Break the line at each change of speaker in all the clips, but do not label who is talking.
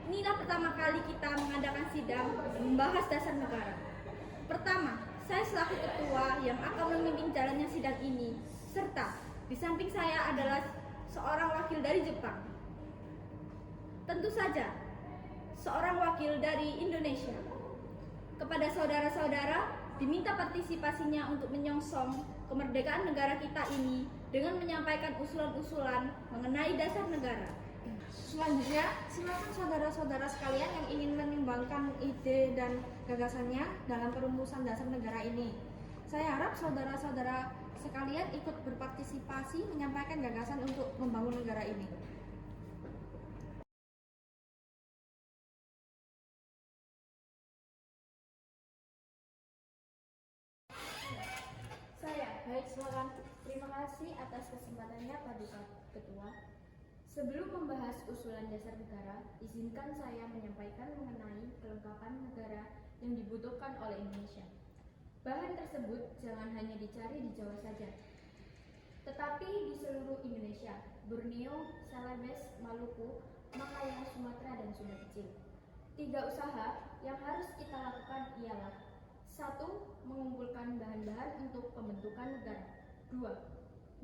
Inilah pertama kali kita mengadakan sidang membahas dasar negara. Pertama, saya selaku ketua yang akan memimpin jalannya sidang ini, serta di samping saya adalah seorang wakil dari Jepang. Tentu saja, seorang wakil dari Indonesia. Kepada saudara-saudara, diminta partisipasinya untuk menyongsong kemerdekaan negara kita ini dengan menyampaikan usulan-usulan mengenai dasar negara.
Selanjutnya, silakan saudara-saudara sekalian yang ingin menyumbangkan ide dan gagasannya dalam perumusan dasar negara ini. Saya harap saudara-saudara sekalian ikut berpartisipasi menyampaikan gagasan untuk membangun negara ini.
Baik, silakan. Terima kasih atas kesempatannya Pak Ketua. Sebelum membahas usulan dasar negara, izinkan saya menyampaikan mengenai kelengkapan negara yang dibutuhkan oleh Indonesia. Bahan tersebut jangan hanya dicari di Jawa saja, tetapi di seluruh Indonesia, Borneo, Celebes, Maluku, Makaya, Sumatera, dan Sunda Kecil. 3 usaha yang harus kita lakukan ialah: 1. Mengumpulkan bahan-bahan untuk pembentukan negara. 2.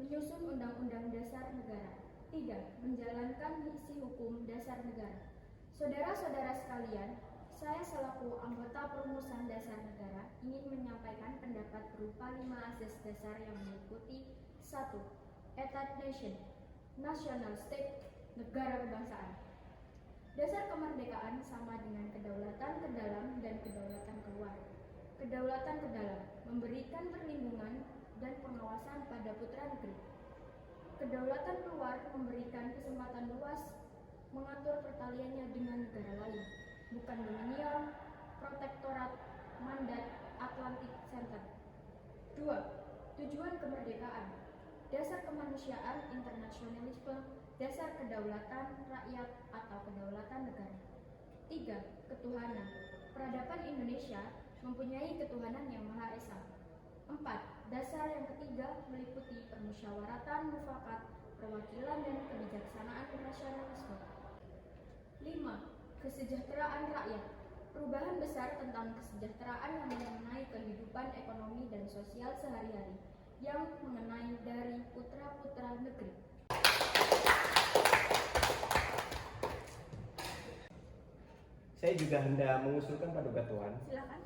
Menyusun undang-undang dasar negara. 3. Menjalankan isi hukum dasar negara. Saudara-saudara sekalian, saya selaku anggota perumusan dasar negara ingin menyampaikan pendapat berupa 5 asas dasar yang meliputi: 1. Etat nation, national state, negara kebangsaan. Dasar kemerdekaan sama dengan kedaulatan ke dalam dan kedaulatan keluar. Kedaulatan ke dalam memberikan perlindungan dan pengawasan pada putra negeri. Kedaulatan keluar memberikan kesempatan luas mengatur pertaliannya dengan negara lain, bukan dominion, protektorat, mandat, Atlantic Center. 2. Tujuan kemerdekaan, dasar kemanusiaan, internasionalisme, dasar kedaulatan rakyat atau kedaulatan negara. 3. Ketuhanan, peradaban Indonesia mempunyai ketuhanan yang Maha Esa. 4. Dasar yang ketiga meliputi permusyawaratan mufakat, perwakilan dan kebijaksanaan nasionalisme. 5. Kesejahteraan rakyat, perubahan besar tentang kesejahteraan yang mengenai kehidupan ekonomi dan sosial sehari-hari, yang mengenai dari putra-putra negeri.
Saya juga hendak mengusulkan Paduka Tuan.
Silakan.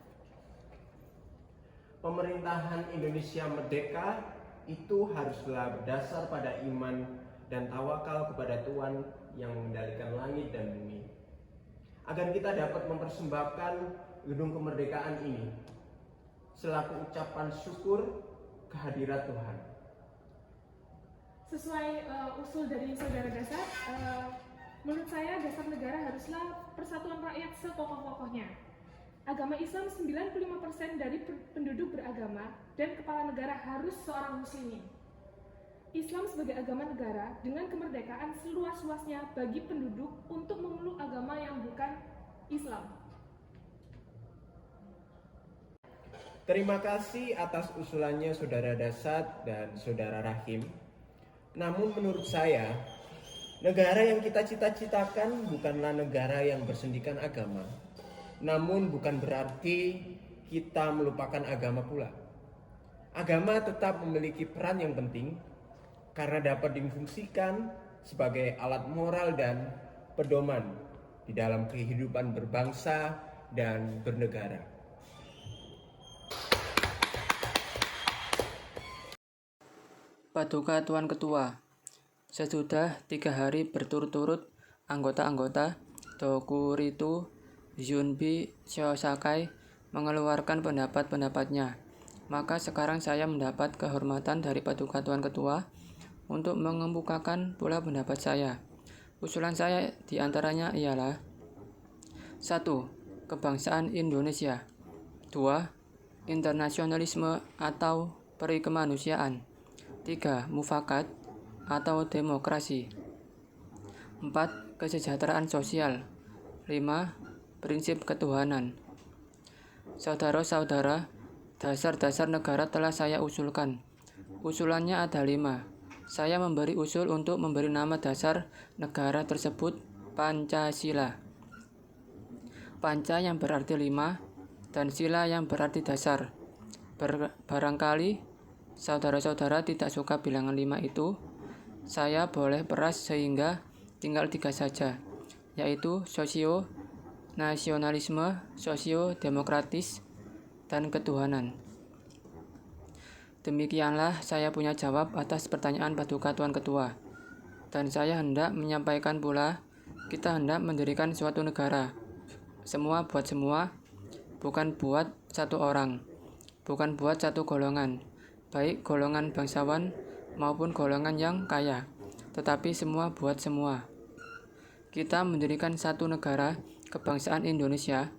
Pemerintahan Indonesia merdeka itu haruslah berdasar pada iman dan tawakal kepada Tuhan yang mengendalikan langit dan bumi, agar kita dapat mempersembahkan gedung kemerdekaan ini selaku ucapan syukur kehadirat Tuhan.
Sesuai usul dari saudara dasar, menurut saya dasar negara haruslah persatuan rakyat sekokoh-kokohnya. Agama Islam 95% dari penduduk beragama dan kepala negara harus seorang muslimin. Islam sebagai agama negara dengan kemerdekaan seluas-luasnya bagi penduduk untuk memeluk agama yang bukan Islam.
Terima kasih atas usulannya Saudara Dasat dan Saudara Rahim. Namun menurut saya, negara yang kita cita-citakan bukanlah negara yang bersendikan agama. Namun bukan berarti kita melupakan agama pula. Agama tetap memiliki peran yang penting karena dapat difungsikan sebagai alat moral dan pedoman di dalam kehidupan berbangsa dan bernegara.
Paduka Tuan Ketua, sesudah 3 hari berturut-turut anggota-anggota Dokuritu Yunbi Shiosakai mengeluarkan pendapat-pendapatnya, maka sekarang saya mendapat kehormatan dari Paduka Tuan Ketua untuk mengemukakan pula pendapat saya. Usulan saya diantaranya ialah: 1. Kebangsaan Indonesia. 2. Internasionalisme atau perikemanusiaan. 3. Mufakat atau demokrasi. 4. Kesejahteraan sosial. 5. Prinsip ketuhanan. Saudara-saudara, dasar-dasar negara telah saya usulkan. Usulannya ada 5. Saya memberi usul untuk memberi nama dasar negara tersebut Pancasila. Panca yang berarti 5, dan sila yang berarti dasar. Barangkali saudara-saudara tidak suka bilangan 5 itu. Saya boleh peras sehingga tinggal 3 saja, yaitu sosio, nasionalisme, sosio-demokratis, dan ketuhanan. Demikianlah saya punya jawab atas pertanyaan Paduka Tuan Ketua. Dan saya hendak menyampaikan pula, kita hendak mendirikan suatu negara. Semua buat semua, bukan buat satu orang, bukan buat satu golongan, baik golongan bangsawan maupun golongan yang kaya, tetapi semua buat semua. Kita mendirikan satu negara kebangsaan Indonesia.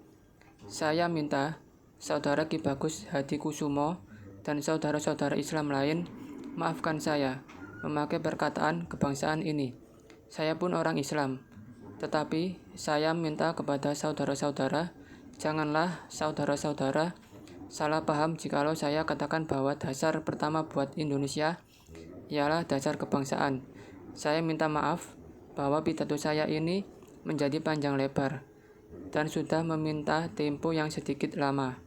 Saya minta Saudara Ki Bagus Hadi Kusumo dan saudara-saudara Islam lain maafkan saya memakai perkataan kebangsaan ini. Saya pun orang Islam, tetapi saya minta kepada saudara-saudara, janganlah saudara-saudara salah paham jikalau saya katakan bahwa dasar pertama buat Indonesia ialah dasar kebangsaan. Saya minta maaf bahwa pidato saya ini menjadi panjang lebar dan sudah meminta tempo yang sedikit lama.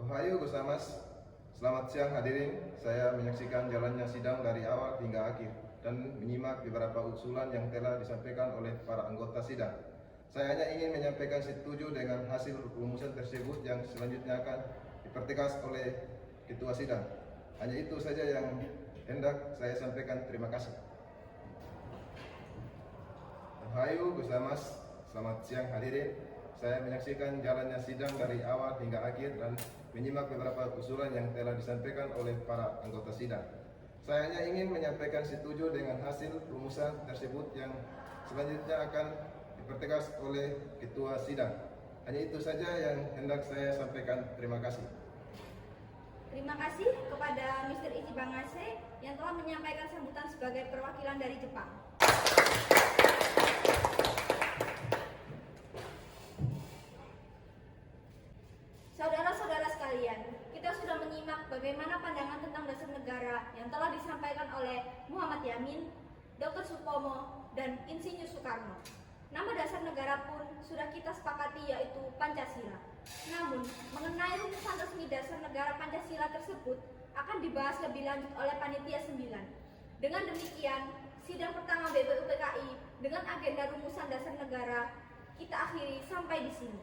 Ohayo gozaimasu. Selamat siang hadirin. Saya menyaksikan jalannya sidang dari awal hingga akhir dan menyimak beberapa usulan yang telah disampaikan oleh para anggota sidang. Saya hanya ingin menyampaikan setuju dengan hasil rumusan tersebut yang selanjutnya akan dipertegas oleh ketua sidang. Hanya itu saja yang hendak saya sampaikan. Terima kasih. Ohayo gozaimasu. Selamat siang hadirin. Saya menyaksikan jalannya sidang dari awal hingga akhir dan menyimak beberapa usulan yang telah disampaikan oleh para anggota sidang. Saya hanya ingin menyampaikan setuju dengan hasil rumusan tersebut yang selanjutnya akan dipertegas oleh ketua sidang. Hanya itu saja yang hendak saya sampaikan. Terima kasih.
Terima kasih kepada Mr. Ichibangase yang telah menyampaikan sambutan sebagai perwakilan dari Jepang. Saudara-saudara sekalian, kita sudah menyimak bagaimana pandangan tentang dasar negara yang telah disampaikan oleh Muhammad Yamin, Dr. Supomo, dan Insinyur Soekarno. Nama dasar negara pun sudah kita sepakati, yaitu Pancasila. Namun, mengenai rumusan resmi dasar negara Pancasila tersebut akan dibahas lebih lanjut oleh Panitia 9. Dengan demikian, sidang pertama BPUPKI dengan agenda rumusan dasar negara kita akhiri sampai di sini.